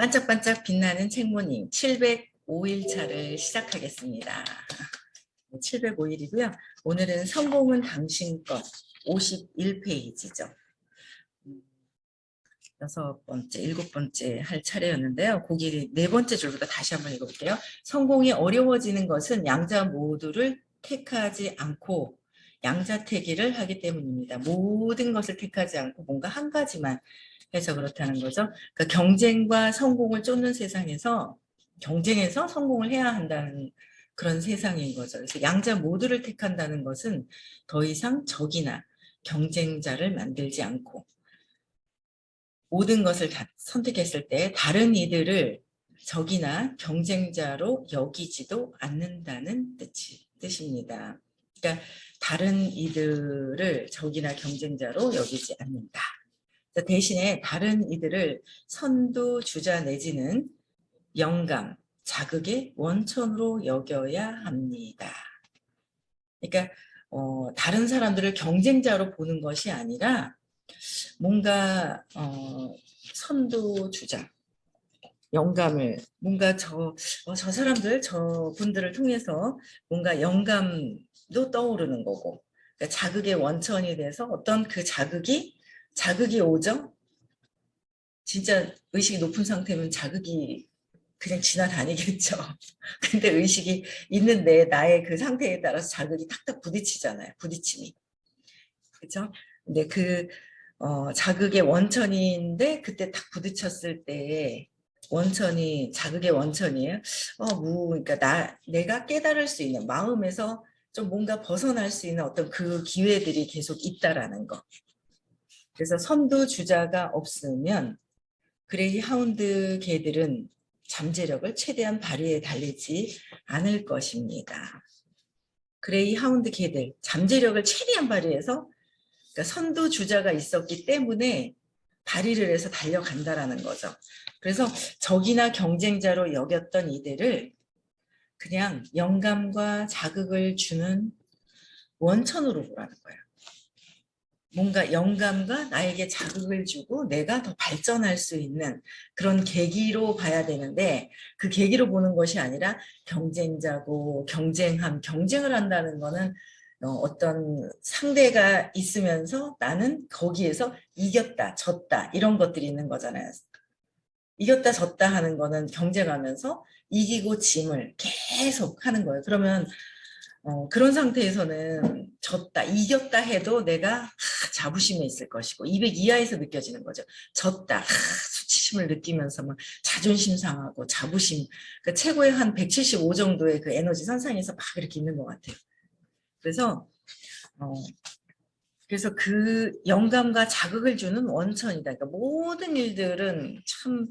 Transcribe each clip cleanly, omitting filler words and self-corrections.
반짝반짝 빛나는 책모닝 705일차를 시작하겠습니다. 705일이고요. 오늘은 성공은 당신 것 51페이지죠. 6번째, 7번째 할 차례였는데요. 거기 4번째 줄부터 다시 한번 읽어볼게요. 성공이 어려워지는 것은 양자 모두를 택하지 않고 양자택일을 하기 때문입니다. 모든 것을 택하지 않고 뭔가 한 가지만 해서 그렇다는 거죠. 그러니까 경쟁과 성공을 쫓는 세상에서 경쟁에서 성공을 해야 한다는 그런 세상인 거죠. 그래서 양자 모두를 택한다는 것은 더 이상 적이나 경쟁자를 만들지 않고 모든 것을 다 선택했을 때 다른 이들을 적이나 경쟁자로 여기지도 않는다는 뜻입니다. 그러니까 다른 이들을 적이나 경쟁자로 여기지 않는다. 대신에 다른 이들을 선두주자 내지는 영감, 자극의 원천으로 여겨야 합니다. 그러니까 다른 사람들을 경쟁자로 보는 것이 아니라 뭔가 선두주자, 영감을 뭔가 저 사람들, 저 분들을 통해서 뭔가 영감도 떠오르는 거고, 그러니까 자극의 원천이 돼서 어떤 그 자극이 오죠. 진짜 의식이 높은 상태면 자극이 그냥 지나다니겠죠. 근데 의식이 있는데 나의 그 상태에 따라서 자극이 탁탁 부딪히잖아요. 부딪힘이. 그렇죠? 근데 그 자극의 원천인데 그때 딱 부딪혔을 때 원천이 자극의 원천이에요. 그러니까 내가 깨달을 수 있는 마음에서 좀 뭔가 벗어날 수 있는 어떤 그 기회들이 계속 있다라는 거. 그래서 선두주자가 없으면 그레이하운드 개들은 잠재력을 최대한 발휘해 달리지 않을 것입니다. 그레이하운드 개들 잠재력을 최대한 발휘해서 그러니까 선두주자가 있었기 때문에 발휘를 해서 달려간다라는 거죠. 그래서 적이나 경쟁자로 여겼던 이들을 그냥 영감과 자극을 주는 원천으로 보라는 거예요. 뭔가 영감과 나에게 자극을 주고 내가 더 발전할 수 있는 그런 계기로 봐야 되는데 그 계기로 보는 것이 아니라 경쟁자고 경쟁을 한다는 거는 어떤 상대가 있으면서 나는 거기에서 이겼다, 졌다 이런 것들이 있는 거잖아요. 이겼다, 졌다 하는 거는 경쟁하면서 이기고 짐을 계속 하는 거예요. 그러면 그런 상태에서는 졌다, 이겼다 해도 내가 자부심에 있을 것이고 200 이하에서 느껴지는 거죠. 졌다, 수치심을 느끼면서 막 자존심 상하고 자부심, 그러니까 최고의 한 175 정도의 그 에너지 선상에서 막 이렇게 있는 것 같아요. 그래서 그 영감과 자극을 주는 원천이다. 그러니까 모든 일들은 참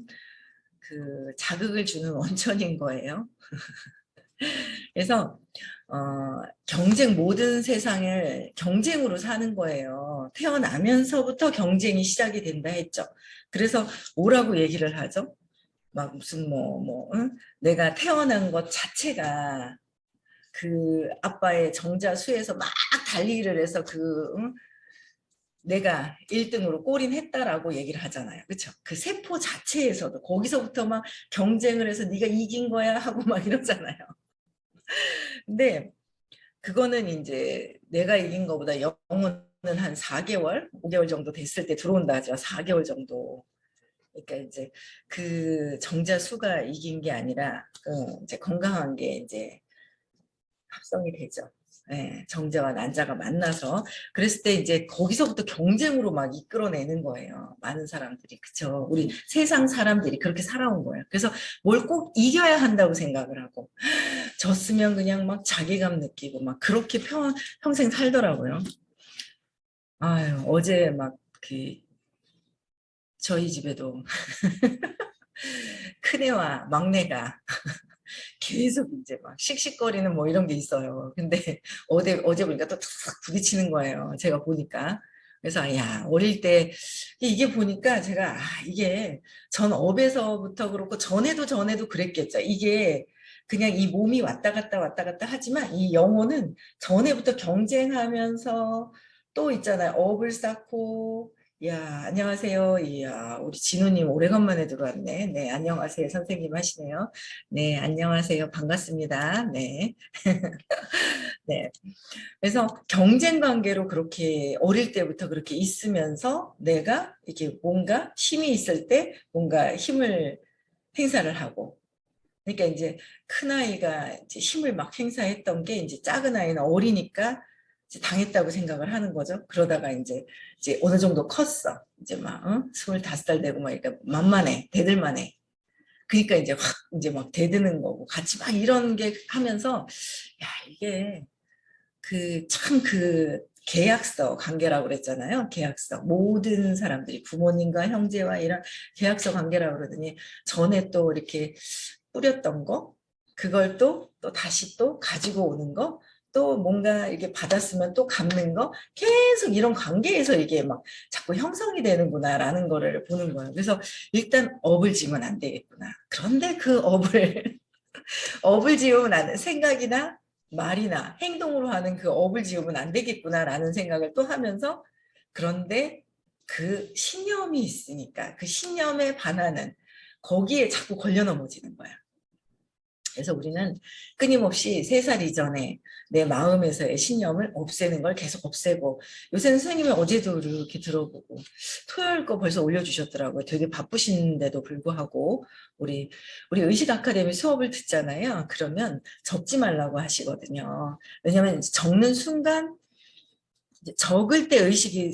그 자극을 주는 원천인 거예요. 그래서 모든 세상을 경쟁으로 사는 거예요. 태어나면서부터 경쟁이 시작이 된다 했죠. 그래서 뭐라고 얘기를 하죠? 막 무슨 응? 내가 태어난 것 자체가 그 아빠의 정자수에서 막 달리기를 해서 응? 내가 1등으로 골인했다라고 얘기를 하잖아요. 그렇죠? 그 세포 자체에서도 거기서부터 막 경쟁을 해서 네가 이긴 거야 하고 막 이러잖아요. 근데 그거는 이제 내가 이긴 거보다 영혼은 한 4개월, 5개월 정도 됐을 때 들어온다 하죠. 4개월 정도. 그러니까 이제 그 정자 수가 이긴 게 아니라 이제 건강한 게 이제 합성이 되죠. 네, 정자와 난자가 만나서 그랬을 때 이제 거기서부터 경쟁으로 막 이끌어내는 거예요. 많은 사람들이. 그쵸? 우리 세상 사람들이 그렇게 살아온 거예요. 그래서 뭘 꼭 이겨야 한다고 생각을 하고 졌으면 그냥 막 자괴감 느끼고 막 그렇게 평생 살더라고요. 아유, 어제 막 저희 집에도 큰애와 막내가 계속 이제 막 씩씩거리는 뭐 이런 게 있어요. 근데 어제 보니까 또 탁 부딪히는 거예요. 제가 보니까. 그래서 야, 어릴 때 이게 보니까 제가 이게 전 업에서부터 그렇고 전에도 그랬겠죠. 이게 그냥 이 몸이 왔다 갔다 하지만 이 영혼은 전에부터 경쟁하면서 또 있잖아요. 업을 쌓고 야, 안녕하세요. 이야, 우리 진우님 오래간만에 들어왔네. 네, 안녕하세요. 선생님 하시네요. 네, 안녕하세요. 반갑습니다. 네. 네. 그래서 경쟁 관계로 그렇게 어릴 때부터 그렇게 있으면서 내가 이렇게 뭔가 힘이 있을 때 뭔가 힘을 행사를 하고 그러니까 이제 큰아이가 이제 힘을 막 행사했던 게 이제 작은 아이는 어리니까 이제 당했다고 생각을 하는 거죠. 그러다가 이제 어느 정도 컸어. 이제 막, 25살 되고 막, 그러니까 만만해. 대들만해. 그러니까 이제 확, 이제 막 대드는 거고, 같이 막 이런 게 하면서, 야, 이게 참 계약서 관계라고 그랬잖아요. 계약서. 모든 사람들이 부모님과 형제와 이런 계약서 관계라고 그러더니 전에 또 이렇게 뿌렸던 거, 그걸 또 다시 또 가지고 오는 거, 또 뭔가 이렇게 받았으면 또 갚는 거, 계속 이런 관계에서 이게 막 자꾸 형성이 되는구나라는 거를 보는 거예요. 그래서 일단 업을 지면 안 되겠구나. 그런데 그 업을 업을 지으면 안 돼. 생각이나 말이나 행동으로 하는 그 업을 지으면 안 되겠구나라는 생각을 또 하면서 그런데 그 신념이 있으니까 그 신념에 반하는 거기에 자꾸 걸려 넘어지는 거야. 그래서 우리는 끊임없이 3살 이전에 내 마음에서의 신념을 없애는 걸 계속 없애고 요새는 선생님이 어제도 이렇게 들어보고 토요일 거 벌써 올려주셨더라고요. 되게 바쁘신데도 불구하고 우리 의식 아카데미 수업을 듣잖아요. 그러면 적지 말라고 하시거든요. 왜냐하면 적는 순간 적을 때 의식이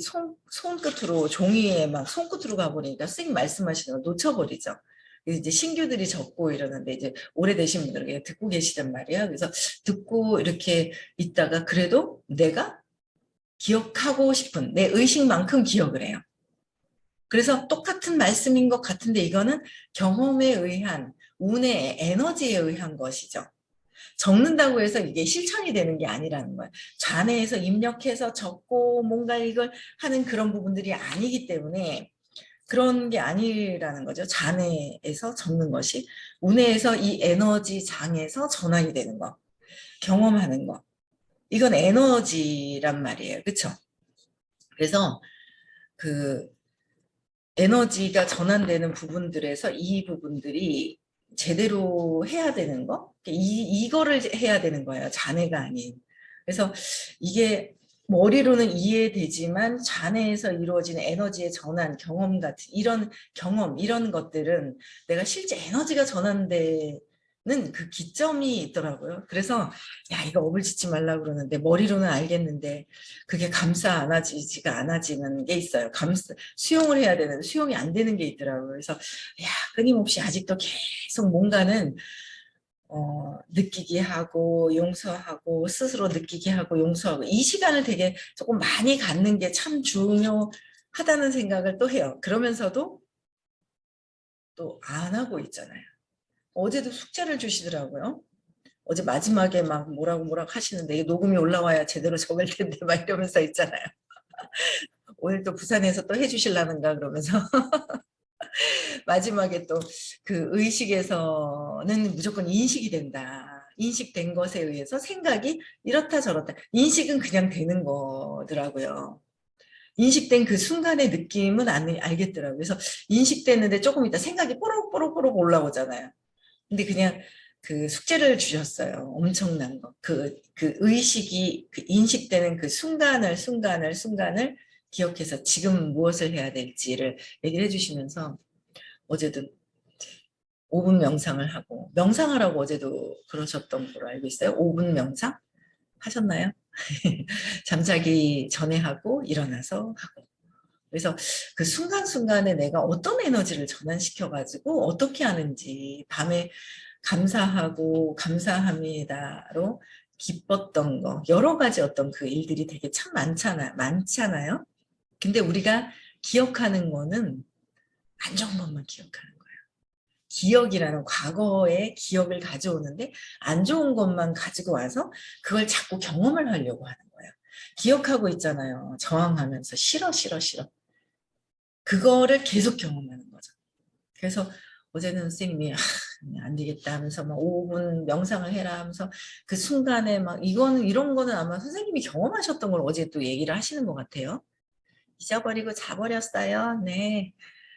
손끝으로 종이에 막 손끝으로 가버리니까 선생님 말씀하시는 걸 놓쳐버리죠. 이제 신규들이 적고 이러는데 이제 오래되신 분들은 듣고 계시단 말이야. 그래서 듣고 이렇게 있다가 그래도 내가 기억하고 싶은 내 의식만큼 기억을 해요. 그래서 똑같은 말씀인 것 같은데 이거는 경험에 의한 운의 에너지에 의한 것이죠. 적는다고 해서 이게 실천이 되는 게 아니라는 거예요. 좌뇌에서 입력해서 적고 뭔가 이걸 하는 그런 부분들이 아니기 때문에 그런 게 아니라는 거죠. 좌뇌에서 적는 것이 우뇌에서 이 에너지 장에서 전환이 되는 거, 경험하는 거. 이건 에너지란 말이에요. 그렇죠? 그래서 그 에너지가 전환되는 부분들에서 이 부분들이 제대로 해야 되는 거? 이거를 해야 되는 거예요. 잔해가 아닌. 그래서 이게 머리로는 이해되지만 잔해에서 이루어지는 에너지의 전환, 경험 같은 이런 경험, 이런 것들은 내가 실제 에너지가 전환되는 그 기점이 있더라고요. 그래서 야, 이거 업을 짓지 말라고 그러는데 머리로는 알겠는데 그게 감싸 안아지지가 않아지는 게 있어요. 수용을 해야 되는 수용이 안 되는 게 있더라고요. 그래서 야, 끊임없이 아직도 계속 뭔가는 느끼게 하고 용서하고 스스로 느끼게 하고 용서하고 이 시간을 되게 조금 많이 갖는 게 참 중요하다는 생각을 또 해요. 그러면서도 또 안 하고 있잖아요. 어제도 숙제를 주시더라고요. 어제 마지막에 막 뭐라고 하시는데 이게 녹음이 올라와야 제대로 적을 텐데 막 이러면서 있잖아요. 오늘 또 부산에서 또 해주실라는가 그러면서 마지막에 또 그 의식에서는 무조건 인식이 된다. 인식된 것에 의해서 생각이 이렇다 저렇다. 인식은 그냥 되는 거더라고요. 인식된 그 순간의 느낌은 알겠더라고요. 그래서 인식됐는데 조금 있다 생각이 뽀록뽀록뽀록 올라오잖아요. 근데 그냥 그 숙제를 주셨어요. 엄청난 거. 그 의식이 그 인식되는 그 순간을 기억해서 지금 무엇을 해야 될지를 얘기를 해주시면서 어제도 5분 명상을 하고 명상하라고 어제도 그러셨던 걸로 알고 있어요. 5분 명상 하셨나요? 잠자기 전에 하고 일어나서 하고 그래서 그 순간순간에 내가 어떤 에너지를 전환시켜가지고 어떻게 하는지 밤에 감사하고 감사합니다로 기뻤던 거 여러 가지 어떤 그 일들이 되게 참 많잖아요. 근데 우리가 기억하는 거는 안 좋은 것만 기억하는 거예요. 기억이라는 과거의 기억을 가져오는데 안 좋은 것만 가지고 와서 그걸 자꾸 경험을 하려고 하는 거예요. 기억하고 있잖아요. 저항하면서 싫어 싫어 싫어. 그거를 계속 경험하는 거죠. 그래서 어제는 선생님이 안 되겠다 하면서 막 5분 명상을 해라 하면서 그 순간에 막 이런 거는 아마 선생님이 경험하셨던 걸 어제 또 얘기를 하시는 것 같아요. 잊어버리고 자버렸어요. 네.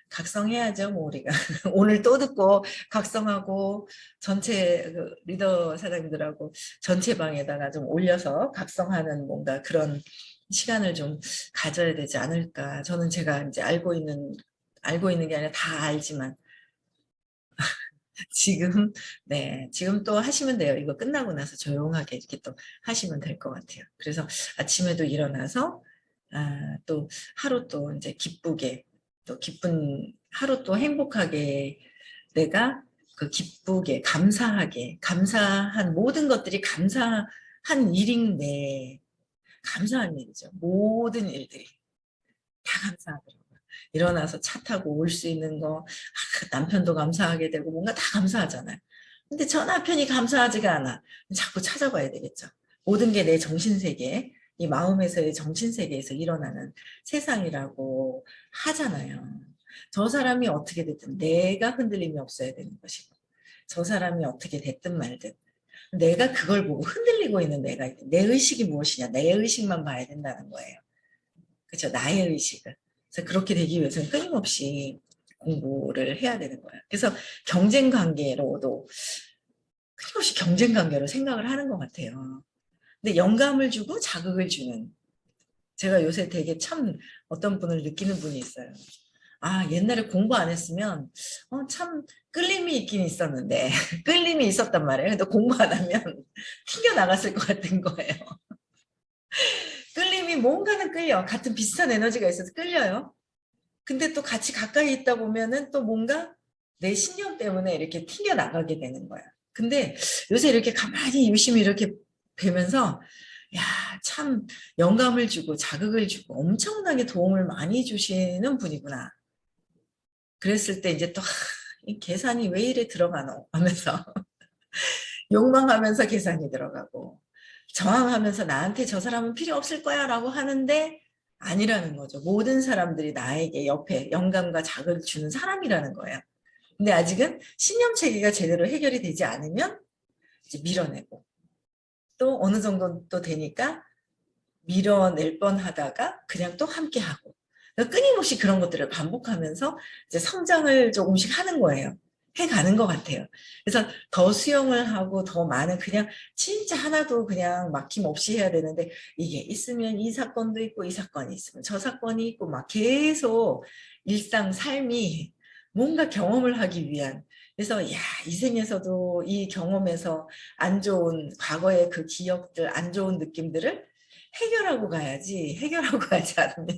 각성해야죠, 뭐 우리가. 오늘 또 듣고 각성하고 전체 그 리더 사장님들하고 전체 방에다가 좀 올려서 각성하는 뭔가 그런 시간을 좀 가져야 되지 않을까. 저는 제가 이제 알고 있는 게 아니라 다 알지만 지금, 네, 지금 또 하시면 돼요. 이거 끝나고 나서 조용하게 이렇게 또 하시면 될 것 같아요. 그래서 아침에도 일어나서, 또 하루 또 이제 기쁘게, 또 기쁜, 하루 또 행복하게 내가 그 기쁘게, 감사하게, 감사한 모든 것들이 감사한 일인데, 감사한 일이죠. 모든 일들이. 다 감사하더라고요. 일어나서 차 타고 올 수 있는 거, 남편도 감사하게 되고 뭔가 다 감사하잖아요. 근데 저 남편이 감사하지가 않아. 자꾸 찾아봐야 되겠죠. 모든 게 내 정신세계, 이 마음에서의 정신세계에서 일어나는 세상이라고 하잖아요. 저 사람이 어떻게 됐든 내가 흔들림이 없어야 되는 것이고, 저 사람이 어떻게 됐든 말든 내가 그걸 보고 흔들리고 있는 내 의식이 무엇이냐, 내 의식만 봐야 된다는 거예요. 그렇죠. 나의 의식을. 그래서 그렇게 되기 위해서는 끊임없이 공부를 해야 되는 거예요. 그래서 경쟁 관계로도 끊임없이 경쟁 관계로 생각을 하는 것 같아요. 근데 영감을 주고 자극을 주는 제가 요새 되게 참 어떤 분을 느끼는 분이 있어요. 옛날에 공부 안 했으면 참 끌림이 있긴 있었는데 끌림이 있었단 말이에요. 근데 공부 안 하면 튕겨 나갔을 것 같은 거예요. 끌림이 뭔가는 끌려. 같은 비슷한 에너지가 있어서 끌려요. 근데 또 같이 가까이 있다 보면은 또 뭔가 내 신념 때문에 이렇게 튕겨 나가게 되는 거야. 근데 요새 이렇게 가만히 유심히 이렇게 뵈면서 야, 참 영감을 주고 자극을 주고 엄청나게 도움을 많이 주시는 분이구나. 그랬을 때 이제 또 이 계산이 왜 이래 들어가노 하면서 욕망하면서 계산이 들어가고 저항하면서 나한테 저 사람은 필요 없을 거야 라고 하는데 아니라는 거죠. 모든 사람들이 나에게 옆에 영감과 자극을 주는 사람이라는 거예요. 근데 아직은 신념 체계가 제대로 해결이 되지 않으면 이제 밀어내고 또 어느 정도 또 되니까 밀어낼 뻔 하다가 그냥 또 함께 하고 그러니까 끊임없이 그런 것들을 반복하면서 이제 성장을 조금씩 하는 거예요. 해가는 것 같아요. 그래서 더 수용을 하고 더 많은 그냥 진짜 하나도 그냥 막힘없이 해야 되는데 이게 있으면 이 사건도 있고 이 사건이 있으면 저 사건이 있고 막 계속 일상 삶이 뭔가 경험을 하기 위한 그래서 이 생에서도 이 경험에서 안 좋은 과거의 그 기억들 안 좋은 느낌들을 해결하고 가야지 해결하고 가지 않으면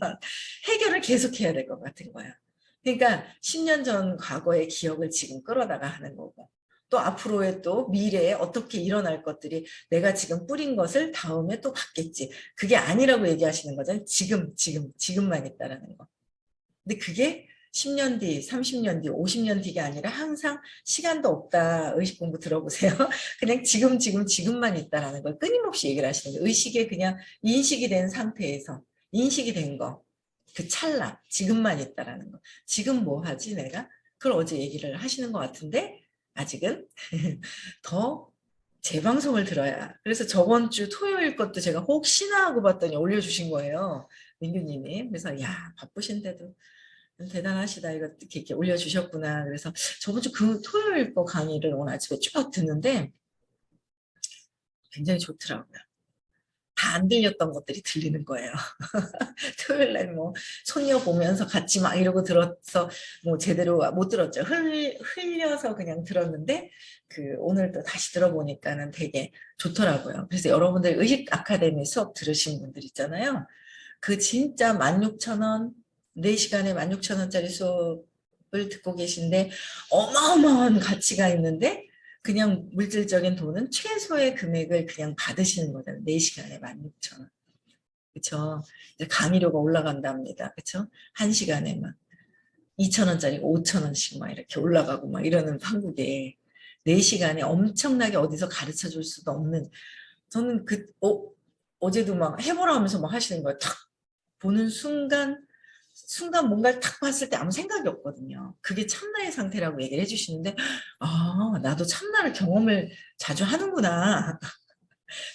해결을 계속해야 될 것 같은 거야. 그러니까 10년 전 과거의 기억을 지금 끌어다가 하는 거고 또 앞으로의 또 미래에 어떻게 일어날 것들이 내가 지금 뿌린 것을 다음에 또 받겠지. 그게 아니라고 얘기하시는 거잖아요. 지금만 있다라는 거. 근데 그게 10년 뒤, 30년 뒤, 50년 뒤가 아니라 항상 시간도 없다. 의식 공부 들어보세요. 그냥 지금만 있다라는 걸 끊임없이 얘기를 하시는 거예요. 의식에 그냥 인식이 된 상태에서 인식이 된 거. 그 찰나, 지금만 있다라는 거. 지금 뭐 하지 내가? 그걸 어제 얘기를 하시는 것 같은데 아직은 더 재방송을 들어야. 그래서 저번 주 토요일 것도 제가 혹시나 하고 봤더니 올려주신 거예요. 민규님이. 그래서 바쁘신데도 대단하시다. 이거 이렇게 올려주셨구나. 그래서 저번 주 그 토요일 거 강의를 오늘 아침에 쭉 듣는데 굉장히 좋더라고요. 다 안 들렸던 것들이 들리는 거예요. 토요일 날 뭐 손녀 보면서 같이 막 이러고 들어서 뭐 제대로 못 들었죠. 흘려서 그냥 들었는데 그 오늘 또 다시 들어보니까는 되게 좋더라고요. 그래서 여러분들 의식 아카데미 수업 들으신 분들 있잖아요. 그 진짜 16,000원, 4시간에 16,000원짜리 수업을 듣고 계신데 어마어마한 가치가 있는데 그냥 물질적인 돈은 최소의 금액을 그냥 받으시는 거잖아요. 4시간에 16,000원. 그쵸? 이제 강의료가 올라간답니다. 그쵸? 1시간에 막 2,000원짜리가 5,000원씩 막 이렇게 올라가고 막 이러는 한국에 4시간에 엄청나게 어디서 가르쳐 줄 수도 없는 저는 어제도 막 해보라 하면서 막 하시는 거예요. 탁 보는 순간 뭔가를 탁 봤을 때 아무 생각이 없거든요. 그게 참나의 상태라고 얘기를 해주시는데 나도 참나를 경험을 자주 하는구나.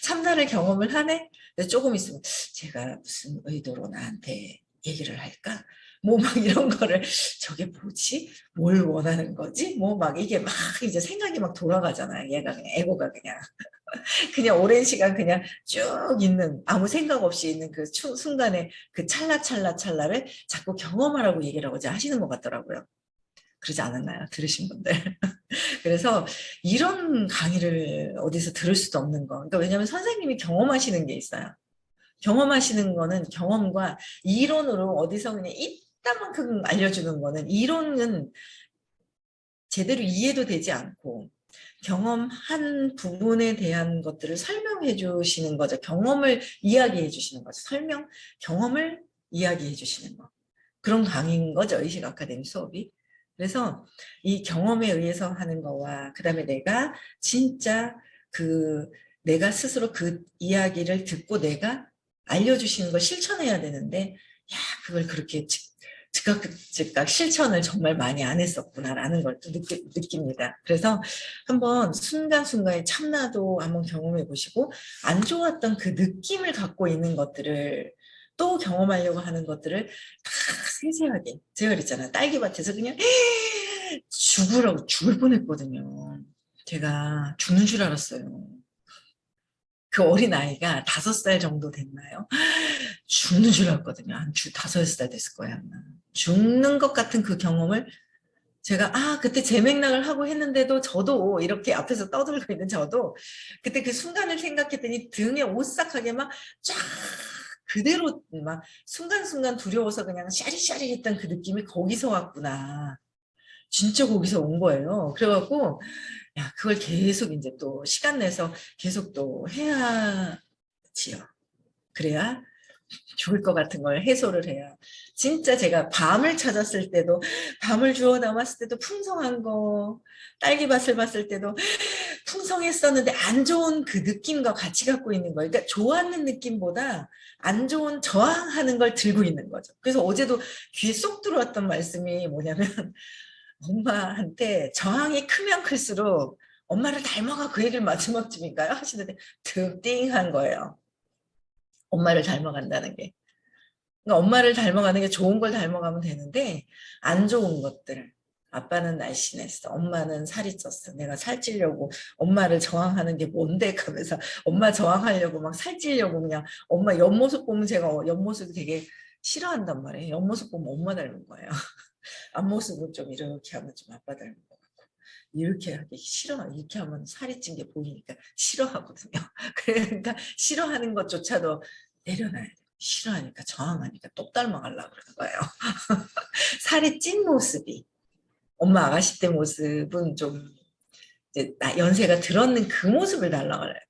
참나를 경험을 하네? 근데 조금 있으면 제가 무슨 의도로 나한테 얘기를 할까? 뭐 막 이런 거를 저게 뭐지? 뭘 원하는 거지? 뭐 막 이게 막 이제 생각이 막 돌아가잖아요. 얘가 그냥 에고가 그냥 오랜 시간 그냥 쭉 있는 아무 생각 없이 있는 그 순간에 그 찰나를 자꾸 경험하라고 얘기를 어제 하시는 것 같더라고요. 그러지 않았나요? 들으신 분들. 그래서 이런 강의를 어디서 들을 수도 없는 거. 그러니까 왜냐하면 선생님이 경험하시는 게 있어요. 경험하시는 거는 경험과 이론으로 어디서 그냥 이따만큼 알려주는 거는 이론은 제대로 이해도 되지 않고 경험한 부분에 대한 것들을 설명해 주시는 거죠. 경험을 이야기해 주시는 거죠. 경험을 이야기해 주시는 거. 그런 강의인 거죠. 의식 아카데미 수업이. 그래서 이 경험에 의해서 하는 거와 그다음에 내가 진짜 그 내가 스스로 그 이야기를 듣고 내가 알려주시는 걸 실천해야 되는데 야 그걸 그렇게 즉각 실천을 정말 많이 안 했었구나라는 걸 또 느낍니다. 그래서 한번 순간순간의 참나도 한번 경험해 보시고 안 좋았던 그 느낌을 갖고 있는 것들을 또 경험하려고 하는 것들을 다 세세하게 제가 그랬잖아요. 딸기밭에서 그냥 죽을 뻔했거든요. 제가 죽는 줄 알았어요. 그 어린아이가 5살 정도 됐나요? 죽는 줄 알았거든요. 한 5살 됐을 거예요. 아마. 죽는 것 같은 그 경험을 제가 그때 재맥락을 하고 했는데도 저도 이렇게 앞에서 떠들고 있는 저도 그때 그 순간을 생각했더니 등에 오싹하게 막 쫙 그대로 막 순간순간 두려워서 그냥 샤리샤리했던 그 느낌이 거기서 왔구나. 진짜 거기서 온 거예요. 그래갖고 야 그걸 계속 이제 또 시간 내서 계속 또 해야지요. 그래야 좋을 것 같은 걸 해소를 해요. 진짜 제가 밤을 찾았을 때도 밤을 주워 담았을 때도 풍성한 거 딸기밭을 봤을 때도 풍성했었는데 안 좋은 그 느낌과 같이 갖고 있는 거예요. 그러니까 좋았는 느낌보다 안 좋은 저항하는 걸 들고 있는 거죠. 그래서 어제도 귀에 쏙 들어왔던 말씀이 뭐냐면 엄마한테 저항이 크면 클수록 엄마를 닮아가 그 얘기를 마지막쯤인가요? 하시는데 득띵한 거예요. 엄마를 닮아간다는 게. 그러니까 엄마를 닮아가는 게 좋은 걸 닮아가면 되는데 안 좋은 것들. 아빠는 날씬했어. 엄마는 살이 쪘어. 내가 살찌려고 엄마를 저항하는 게 뭔데? 하면서 엄마 저항하려고 막 살찌려고 그냥 엄마 옆모습 보면 제가 옆모습이 되게 싫어한단 말이에요. 옆모습 보면 엄마 닮은 거예요. 앞모습은 좀 이렇게 하면 좀 아빠 닮은 것 같고 이렇게 하기 싫어. 이렇게 하면 살이 찐 게 보이니까 싫어하거든요. 그러니까 싫어하는 것조차도 내려놔야 돼요. 싫어하니까 저항하니까 똑 닮아가려고 그러는 거예요. 살이 찐 모습이 엄마 아가씨 때 모습은 좀 이제 연세가 들었는 그 모습을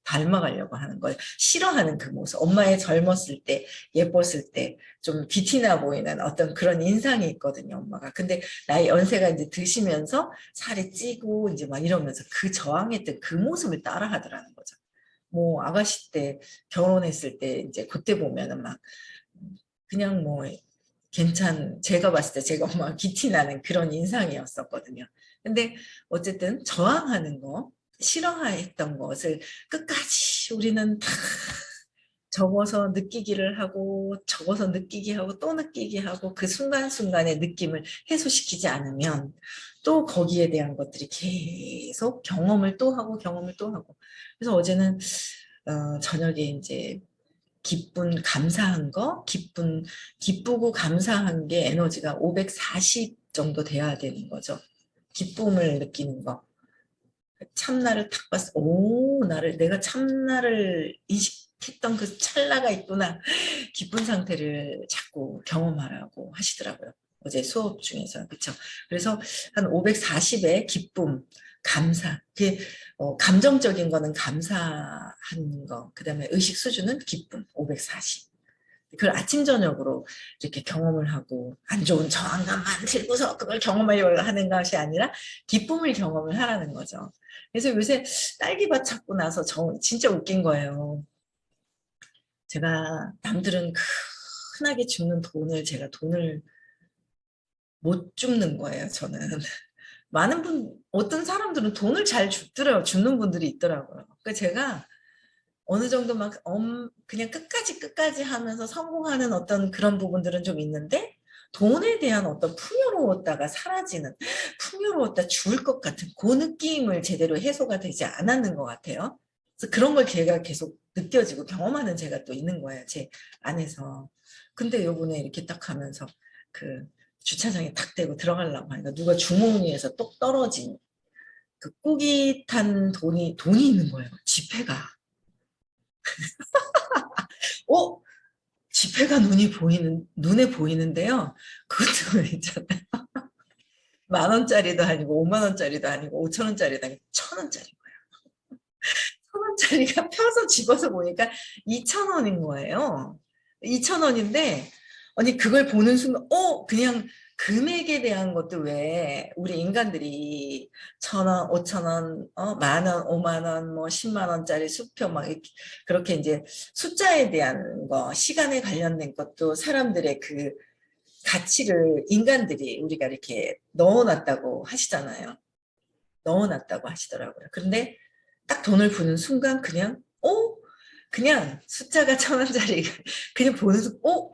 닮아가려고 하는 거예요. 싫어하는 그 모습. 엄마의 젊었을 때, 예뻤을 때, 좀 기티나 보이는 어떤 그런 인상이 있거든요, 엄마가. 근데 나이 연세가 이제 드시면서 살이 찌고 이제 막 이러면서 그 저항했던 그 모습을 따라 하더라는 거죠. 뭐, 아가씨 때, 결혼했을 때, 이제 그때 보면은 막, 그냥 뭐, 제가 봤을 때 제가 엄마가 기티 나는 그런 인상이었었거든요. 근데 어쨌든 저항하는 거, 싫어했던 것을 끝까지 우리는 다 적어서 느끼기를 하고 적어서 느끼게 하고 또 느끼게 하고 그 순간순간의 느낌을 해소시키지 않으면 또 거기에 대한 것들이 계속 경험을 또 하고 경험을 또 하고 그래서 어제는 저녁에 이제 감사한 거, 기쁘고 감사한 게 에너지가 540 정도 돼야 되는 거죠. 기쁨을 느끼는 거. 참나를 탁 봤어. 오, 내가 참나를 인식했던 그 찰나가 있구나. 기쁜 상태를 자꾸 경험하라고 하시더라고요. 어제 수업 중에서. 그쵸. 그래서 한 540의 기쁨, 감사. 감정적인 거는 감사한 거. 그 다음에 의식 수준은 기쁨, 540. 그걸 아침 저녁으로 이렇게 경험을 하고 안 좋은 저항감만 들고서 그걸 경험하려고 하는 것이 아니라 기쁨을 경험을 하라는 거죠. 그래서 요새 딸기밭 찾고 나서 진짜 웃긴 거예요. 제가 남들은 흔하게 줍는 제가 돈을 못 줍는 거예요, 저는. 어떤 사람들은 돈을 잘 줍는 분들이 있더라고요. 그러니까 제가 어느 정도 막 그냥 끝까지 하면서 성공하는 어떤 그런 부분들은 좀 있는데 돈에 대한 어떤 풍요로웠다가 사라지는, 풍요로웠다 죽을 것 같은 그 느낌을 제대로 해소가 되지 않았는 것 같아요. 그래서 그런 걸 제가 계속 느껴지고 경험하는 제가 또 있는 거예요. 제 안에서. 근데 요번에 이렇게 딱 하면서 그 주차장에 탁 대고 들어가려고 하니까 누가 주머니에서 똑 떨어진 그 꾸깃한 돈이 있는 거예요. 지폐가. 어? 지폐가 눈에 보이는데요. 그것도 있잖아요. 10,000원짜리도 아니고 50,000원짜리도 아니고 5,000원짜리도 아니고 1,000원짜리. 1,000원짜리가 펴서 집어서 보니까 2,000원인 거예요. 2,000원인데, 아니, 그걸 보는 순간, 그냥 금액에 대한 것도 왜 우리 인간들이 1,000원, 5,000원, 10,000원, 50,000원, 뭐 10만 원짜리 수표 막 이렇게 그렇게 이제 숫자에 대한 거, 시간에 관련된 것도 사람들의 그 가치를 인간들이 우리가 이렇게 넣어놨다고 하시잖아요. 넣어놨다고 하시더라고요. 그런데 딱 돈을 부는 순간 그냥 숫자가 1,000원짜리 그냥 보는 순간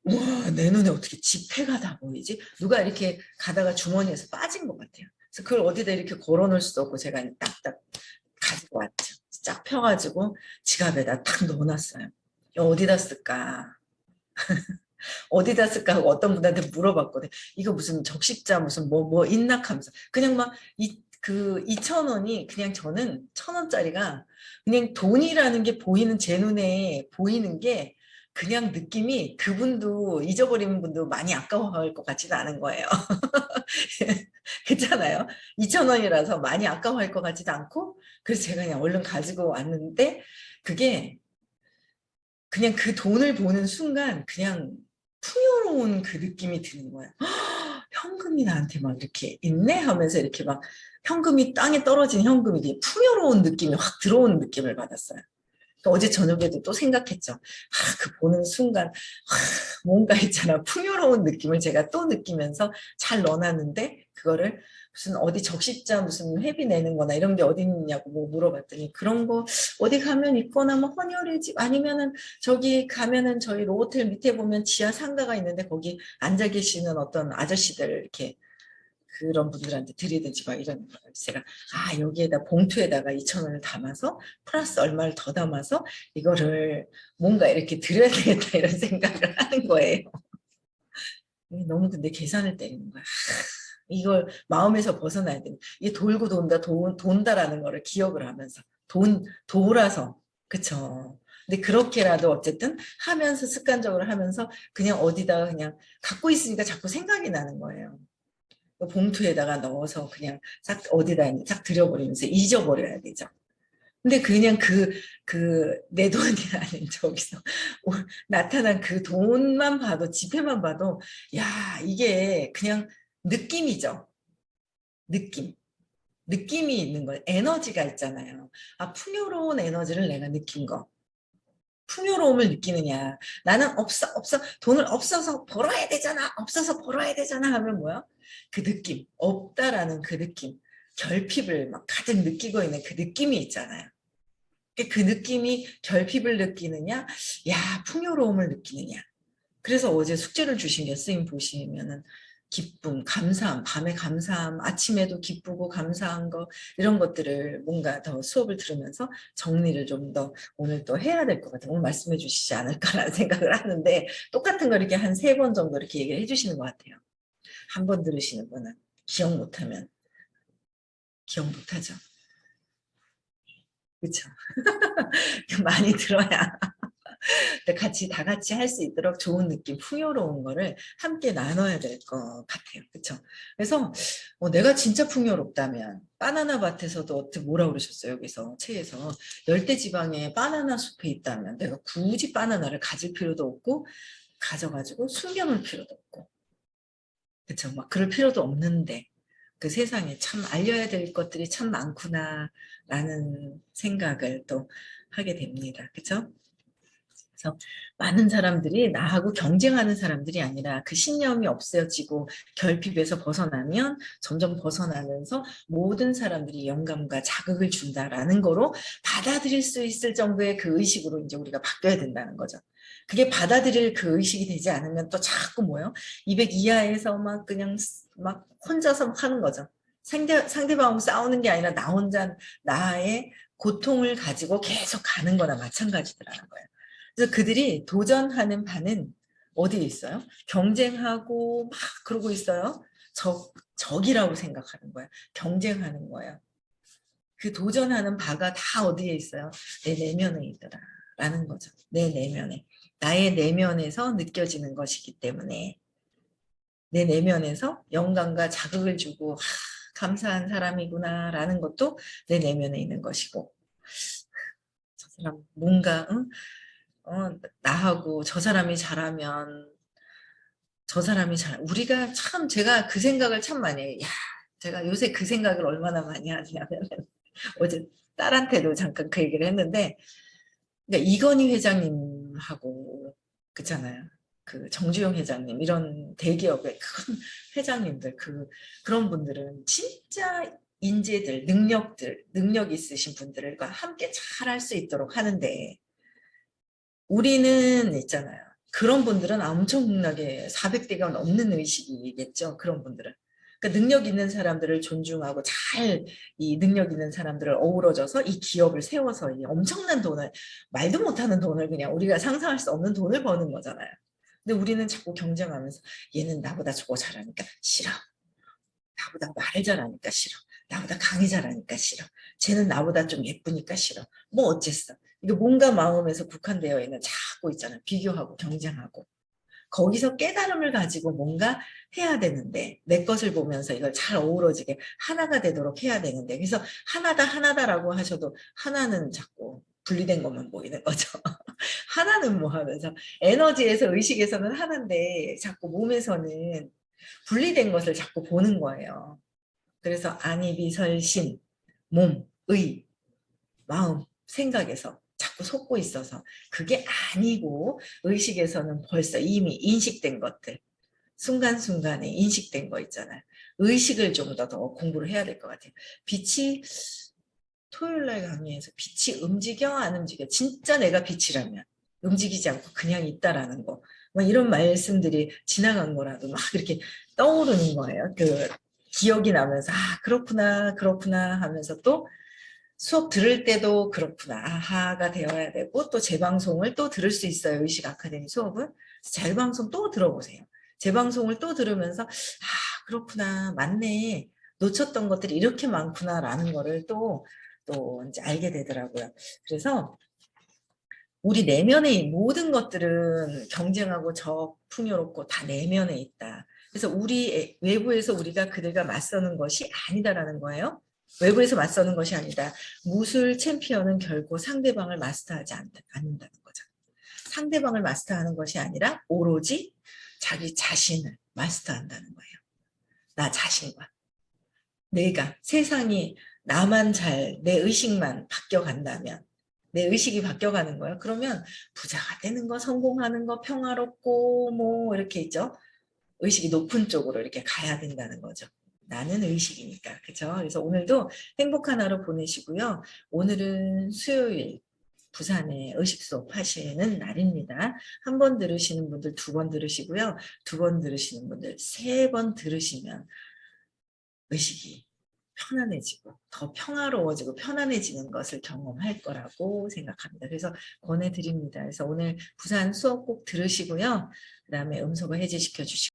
와, 내 눈에 어떻게 지폐가 다 보이지? 누가 이렇게 가다가 주머니에서 빠진 것 같아요. 그래서 그걸 어디다 이렇게 걸어놓을 수도 없고 제가 딱딱 가지고 왔죠. 쫙 펴가지고 지갑에다 탁 넣어놨어요. 어디다 쓸까? 어디다 쓸까 하고 어떤 분한테 물어봤거든. 이거 무슨 적십자 무슨 뭐 있나 하면서 그냥 막 그 2,000원이 그냥 저는 1,000원짜리가 그냥 돈이라는 게 보이는 제 눈에 보이는 게 그냥 느낌이 그분도 잊어버리는 분도 많이 아까워할 것 같지는 않은 거예요. 그렇잖아요. 2,000원이라서 많이 아까워할 것 같지도 않고 그래서 제가 그냥 얼른 가지고 왔는데 그게 그냥 그 돈을 보는 순간 그냥 풍요로운 그 느낌이 드는 거야. 현금이 나한테 막 이렇게 있네 하면서 이렇게 막 현금이 땅에 떨어진 현금이 되게 풍요로운 느낌이 확 들어오는 느낌을 받았어요. 그러니까 어제 저녁에도 또 생각했죠. 그 보는 순간 뭔가 있잖아. 풍요로운 느낌을 제가 또 느끼면서 잘 넣어놨는데 그거를 무슨 어디 적십자 무슨 회비 내는 거나 이런 게 어디 있냐고 뭐 물어봤더니 그런 거 어디 가면 있거나 뭐 헌혈의 집 아니면은 저기 가면은 저희 로호텔 밑에 보면 지하 상가가 있는데 거기 앉아 계시는 어떤 아저씨들 이렇게 그런 분들한테 드리든지 막 이런 거예요. 제가 여기에다 봉투에다가 2,000원을 담아서 플러스 얼마를 더 담아서 이거를 뭔가 이렇게 드려야 되겠다 이런 생각을 하는 거예요. 너무 근데 계산을 때리는 거야. 이걸 마음에서 벗어나야 돼. 이게 돌고 돈다, 돈다라는 거를 기억을 하면서 돌아서 그쵸. 근데 그렇게라도 어쨌든 하면서 습관적으로 하면서 그냥 어디다가 그냥 갖고 있으니까 자꾸 생각이 나는 거예요. 봉투에다가 넣어서 그냥 싹 어디다 싹 들여버리면서 잊어버려야 되죠. 근데 그냥 내 돈이 아닌 저기서 나타난 그 돈만 봐도, 지폐만 봐도, 야, 이게 그냥 느낌이죠. 느낌. 느낌이 있는 거예요. 에너지가 있잖아요. 풍요로운 에너지를 내가 느낀 거. 풍요로움을 느끼느냐. 나는 돈을 없어서 벌어야 되잖아. 없어서 벌어야 되잖아 하면 뭐야? 그 느낌. 없다라는 그 느낌. 결핍을 막 가득 느끼고 있는 그 느낌이 있잖아요. 그 느낌이 결핍을 느끼느냐, 풍요로움을 느끼느냐. 그래서 어제 숙제를 주신 게 스님 보시면은 기쁨, 감사함, 밤에 감사함, 아침에도 기쁘고 감사한 거 이런 것들을 뭔가 더 수업을 들으면서 정리를 좀 더 오늘 또 해야 될 것 같아요. 오늘 말씀해 주시지 않을까라는 생각을 하는데 똑같은 걸 이렇게 한 3번 정도 이렇게 얘기를 해주시는 것 같아요. 한 번 들으시는 분은 기억 못하면 기억 못하죠. 그렇죠. 많이 들어야 다 같이 할 수 있도록 좋은 느낌, 풍요로운 거를 함께 나눠야 될 것 같아요. 그렇죠? 그래서 내가 진짜 풍요롭다면 바나나 밭에서도 어떻게 뭐라 그러셨어요? 여기서 책에서 열대지방에 바나나 숲에 있다면 내가 굳이 바나나를 가질 필요도 없고 가져가지고 숨겨놓을 필요도 없고 그렇죠? 막 그럴 필요도 없는데 그 세상에 참 알려야 될 것들이 참 많구나라는 생각을 또 하게 됩니다. 그렇죠? 그래서 많은 사람들이 나하고 경쟁하는 사람들이 아니라 그 신념이 없어지고 결핍에서 벗어나면 점점 벗어나면서 모든 사람들이 영감과 자극을 준다라는 거로 받아들일 수 있을 정도의 그 의식으로 이제 우리가 바뀌어야 된다는 거죠. 그게 받아들일 그 의식이 되지 않으면 또 자꾸 뭐요? 200 이하에서 막 그냥 막 혼자서 막 하는 거죠. 상대방하고 싸우는 게 아니라 나 혼자 나의 고통을 가지고 계속 가는 거나 마찬가지더라는 거예요. 그래서 그들이 도전하는 바는 어디에 있어요? 경쟁하고 막 그러고 있어요. 적이라고 생각하는 거예요. 경쟁하는 거예요. 그 도전하는 바가 다 어디에 있어요? 내 내면에 있더라라는 거죠. 내 내면에. 나의 내면에서 느껴지는 것이기 때문에 내 내면에서 영감과 자극을 주고 감사한 사람이구나라는 것도 내 내면에 있는 것이고 저 사람 뭔가 나하고 저 사람이 잘하면 우리가 참 제가 그 생각을 참 많이 해요. 야, 제가 요새 그 생각을 얼마나 많이 하냐면 어제 딸한테도 잠깐 그 얘기를 했는데 그러니까 이건희 회장님하고 그렇잖아요. 그 정주영 회장님 이런 대기업의 큰 회장님들 그런 분들은 진짜 인재들 능력 있으신 분들과 함께 잘 할 수 있도록 하는데 우리는 있잖아요. 그런 분들은 엄청나게 400대가 넘는 의식이겠죠. 그런 분들은. 그러니까 능력 있는 사람들을 존중하고 잘 이 능력 있는 사람들을 어우러져서 이 기업을 세워서 이 엄청난 돈을 말도 못하는 돈을 그냥 우리가 상상할 수 없는 돈을 버는 거잖아요. 근데 우리는 자꾸 경쟁하면서 얘는 나보다 저거 잘하니까 싫어. 나보다 말을 잘하니까 싫어. 나보다 강의 잘하니까 싫어. 쟤는 나보다 좀 예쁘니까 싫어. 뭐 어쨌어. 이게 뭔가 마음에서 국한되어 있는 자꾸 있잖아요. 비교하고 경쟁하고. 거기서 깨달음을 가지고 뭔가 해야 되는데 내 것을 보면서 이걸 잘 어우러지게 하나가 되도록 해야 되는데 그래서 하나다라고 하셔도 하나는 자꾸 분리된 것만 보이는 거죠. 하나는 뭐 하면서 에너지에서 의식에서는 하나인데 자꾸 몸에서는 분리된 것을 자꾸 보는 거예요. 그래서 아니 비설신 몸, 의, 마음, 생각에서 자꾸 속고 있어서 그게 아니고 의식에서는 벌써 이미 인식된 것들 순간순간에 인식된 거 있잖아요. 의식을 좀 더 공부를 해야 될 것 같아요. 빛이 토요일날 강의에서 빛이 움직여 안 움직여 진짜 내가 빛이라면 움직이지 않고 그냥 있다라는 거 뭐 이런 말씀들이 지나간 거라도 막 이렇게 떠오르는 거예요. 그 기억이 나면서 그렇구나 그렇구나 하면서 또 수업 들을 때도 그렇구나 아하가 되어야 되고 또 재방송을 또 들을 수 있어요. 의식 아카데미 수업은 재방송 또 들어보세요. 재방송을 또 들으면서 그렇구나 맞네 놓쳤던 것들이 이렇게 많구나라는 거를 또 이제 알게 되더라고요. 그래서 우리 내면의 모든 것들은 경쟁하고 풍요롭고 다 내면에 있다. 그래서 우리 외부에서 우리가 그들과 맞서는 것이 아니다라는 거예요. 외부에서 맞서는 것이 아니다. 무술 챔피언은 결코 상대방을 마스터하지 않는다는 거죠. 상대방을 마스터하는 것이 아니라 오로지 자기 자신을 마스터한다는 거예요. 나 자신과. 내가 세상이 나만 내 의식만 바뀌어간다면 내 의식이 바뀌어가는 거예요. 그러면 부자가 되는 거, 성공하는 거, 평화롭고 뭐 이렇게 있죠. 의식이 높은 쪽으로 이렇게 가야 된다는 거죠. 나는 의식이니까. 그렇죠? 그래서 오늘도 행복한 하루 보내시고요. 오늘은 수요일 부산에 의식 수업 하시는 날입니다. 한 번 들으시는 분들 2번 들으시고요. 2번 들으시는 분들 3번 들으시면 의식이 편안해지고 더 평화로워지고 편안해지는 것을 경험할 거라고 생각합니다. 그래서 권해드립니다. 그래서 오늘 부산 수업 꼭 들으시고요. 그 다음에 음소거 해제시켜 주시고